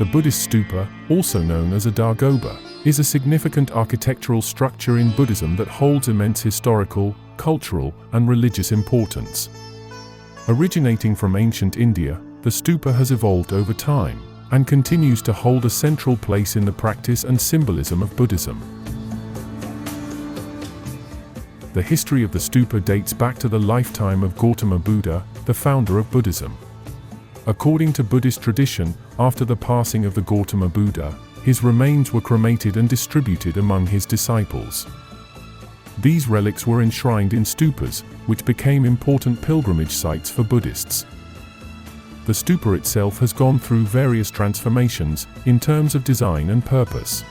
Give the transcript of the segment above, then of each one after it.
The Buddhist stupa, also known as a dagoba, is a significant architectural structure in Buddhism that holds immense historical, cultural, and religious importance. Originating from ancient India, the stupa has evolved over time and continues to hold a central place in the practice and symbolism of Buddhism. The history of the stupa dates back to the lifetime of Gautama Buddha, the founder of Buddhism. According to Buddhist tradition, after the passing of the Gautama Buddha, his remains were cremated and distributed among his disciples. These relics were enshrined in stupas, which became important pilgrimage sites for Buddhists. The stupa itself has gone through various transformations in terms of design and purpose.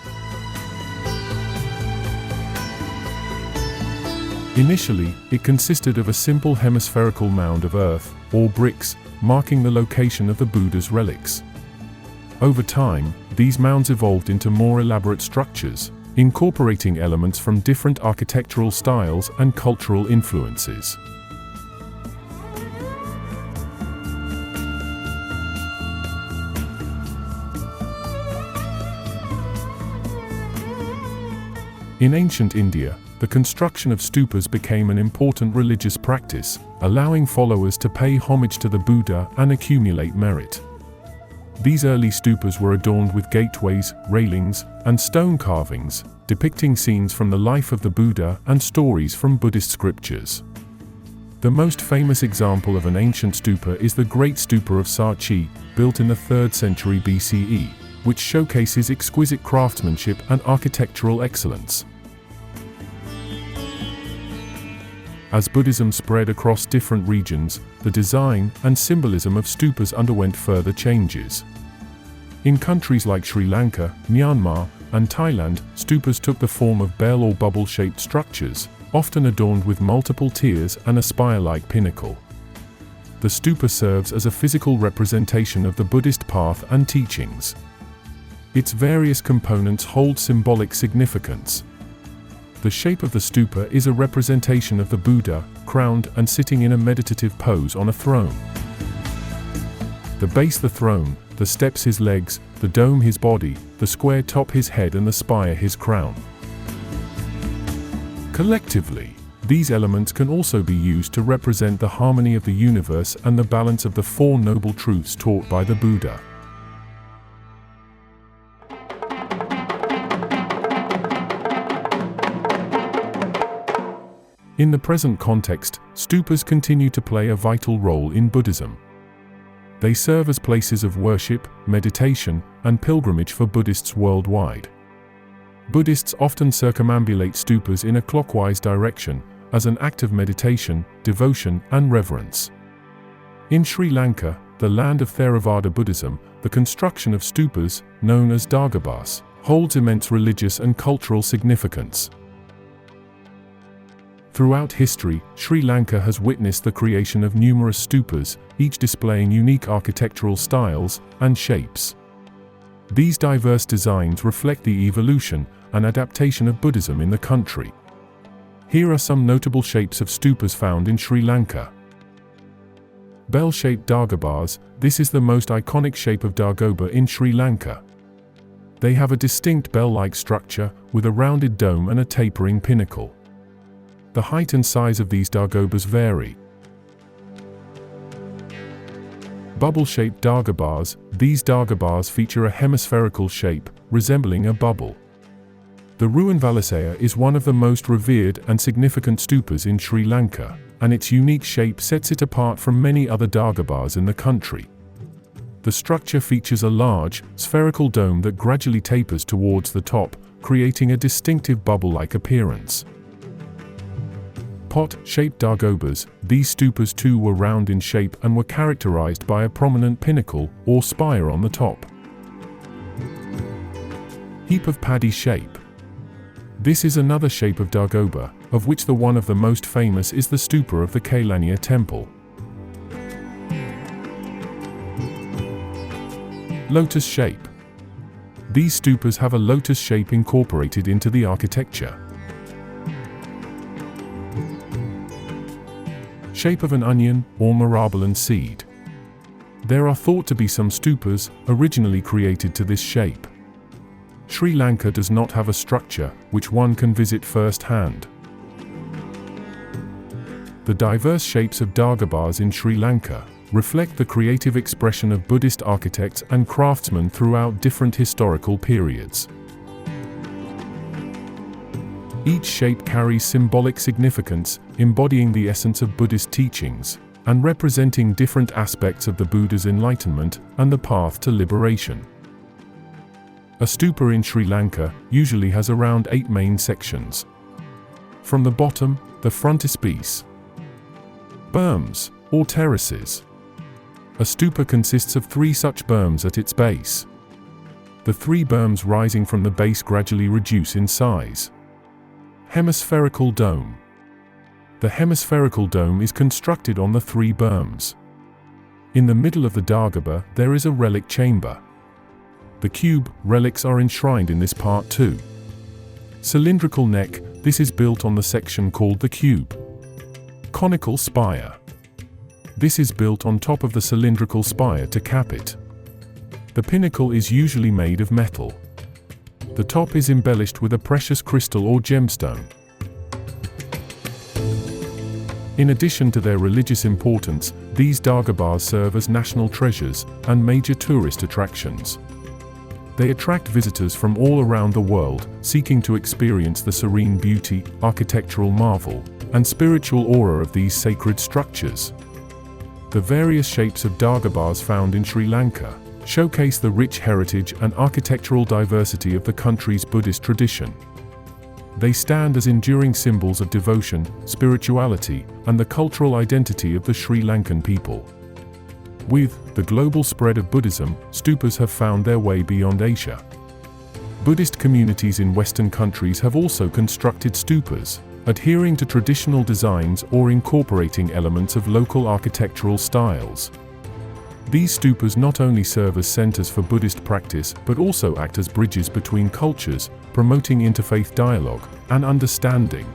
Initially, it consisted of a simple hemispherical mound of earth, or bricks, marking the location of the Buddha's relics. Over time, these mounds evolved into more elaborate structures, incorporating elements from different architectural styles and cultural influences. In ancient India, the construction of stupas became an important religious practice, allowing followers to pay homage to the Buddha and accumulate merit. These early stupas were adorned with gateways, railings, and stone carvings, depicting scenes from the life of the Buddha and stories from Buddhist scriptures. The most famous example of an ancient stupa is the Great Stupa of Sachi, built in the 3rd century BCE, which showcases exquisite craftsmanship and architectural excellence. As Buddhism spread across different regions, the design and symbolism of stupas underwent further changes. In countries like Sri Lanka, Myanmar, and Thailand, stupas took the form of bell or bubble-shaped structures, often adorned with multiple tiers and a spire-like pinnacle. The stupa serves as a physical representation of the Buddhist path and teachings. Its various components hold symbolic significance. The shape of the stupa is a representation of the Buddha, crowned and sitting in a meditative pose on a throne. The base the throne, the steps his legs, the dome his body, the square top his head and the spire his crown. Collectively, these elements can also be used to represent the harmony of the universe and the balance of the Four Noble Truths taught by the Buddha. In the present context, stupas continue to play a vital role in Buddhism. They serve as places of worship, meditation, and pilgrimage for Buddhists worldwide. Buddhists often circumambulate stupas in a clockwise direction, as an act of meditation, devotion, and reverence. In Sri Lanka, the land of Theravada Buddhism, the construction of stupas, known as dagobas, holds immense religious and cultural significance. Throughout history, Sri Lanka has witnessed the creation of numerous stupas, each displaying unique architectural styles and shapes. These diverse designs reflect the evolution and adaptation of Buddhism in the country. Here are some notable shapes of stupas found in Sri Lanka. Bell-shaped dagobas. This is the most iconic shape of dagoba in Sri Lanka. They have a distinct bell-like structure, with a rounded dome and a tapering pinnacle. The height and size of these dagobas vary. Bubble-shaped dagobas. These dagobas feature a hemispherical shape, resembling a bubble. The Ruanvalasaya is one of the most revered and significant stupas in Sri Lanka, and its unique shape sets it apart from many other dagobas in the country. The structure features a large, spherical dome that gradually tapers towards the top, creating a distinctive bubble-like appearance. Pot-shaped dagobas. These stupas too were round in shape and were characterized by a prominent pinnacle or spire on the top. Heap of paddy shape. This is another shape of dagoba, of which the one of the most famous is the stupa of the Kailaniya temple. Lotus shape. These stupas have a lotus shape incorporated into the architecture. Shape of an onion or Mirabalan seed. There are thought to be some stupas, originally created to this shape. Sri Lanka does not have a structure, which one can visit firsthand. The diverse shapes of dagobas in Sri Lanka reflect the creative expression of Buddhist architects and craftsmen throughout different historical periods. Each shape carries symbolic significance, embodying the essence of Buddhist teachings, and representing different aspects of the Buddha's enlightenment and the path to liberation. A stupa in Sri Lanka usually has around 8 main sections. From the bottom, the frontispiece. Berms, or terraces. A stupa consists of 3 such berms at its base. The 3 berms rising from the base gradually reduce in size. Hemispherical dome. The hemispherical dome is constructed on the 3 berms. In the middle of the dagoba there is a relic chamber. The cube relics are enshrined in this part too. Cylindrical neck, this is built on the section called the cube. Conical spire. This is built on top of the cylindrical spire to cap it. The pinnacle is usually made of metal. The top is embellished with a precious crystal or gemstone. In addition to their religious importance, these dagobas serve as national treasures and major tourist attractions. They attract visitors from all around the world, seeking to experience the serene beauty, architectural marvel, and spiritual aura of these sacred structures. The various shapes of dagobas found in Sri Lanka showcase the rich heritage and architectural diversity of the country's Buddhist tradition. They stand as enduring symbols of devotion, spirituality, and the cultural identity of the Sri Lankan people. With the global spread of Buddhism, stupas have found their way beyond Asia. Buddhist communities in Western countries have also constructed stupas, adhering to traditional designs or incorporating elements of local architectural styles. These stupas not only serve as centers for Buddhist practice but also act as bridges between cultures, promoting interfaith dialogue and understanding.